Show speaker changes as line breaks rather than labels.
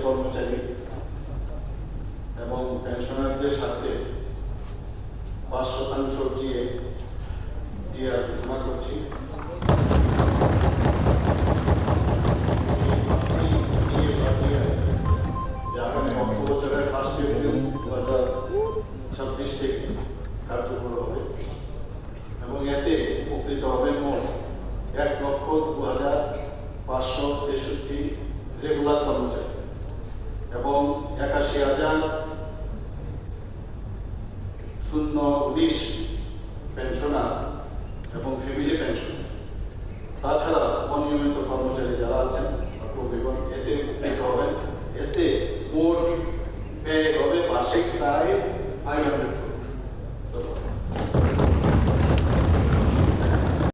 কর্মচারী এবং পেনশনারদের সাথে 5% ডিআর ঘোষণা করছি। আগামী অর্থ বছরের 1 এপ্রিল 2026 থেকে কার্যকর হবে এবং এতে উপকৃত হবেন মোট 1,02,563 রেগুলার কর্মচারী এবং 81,019 পেনশনার এবং ফ্যামিলি পেনশন। তাছাড়া অনিয়মিত কর্মচারী যারা আছেন এবং এতে উপকৃত হবেন। এতে মোট ব্যয় হবে বার্ষিক প্রায় 500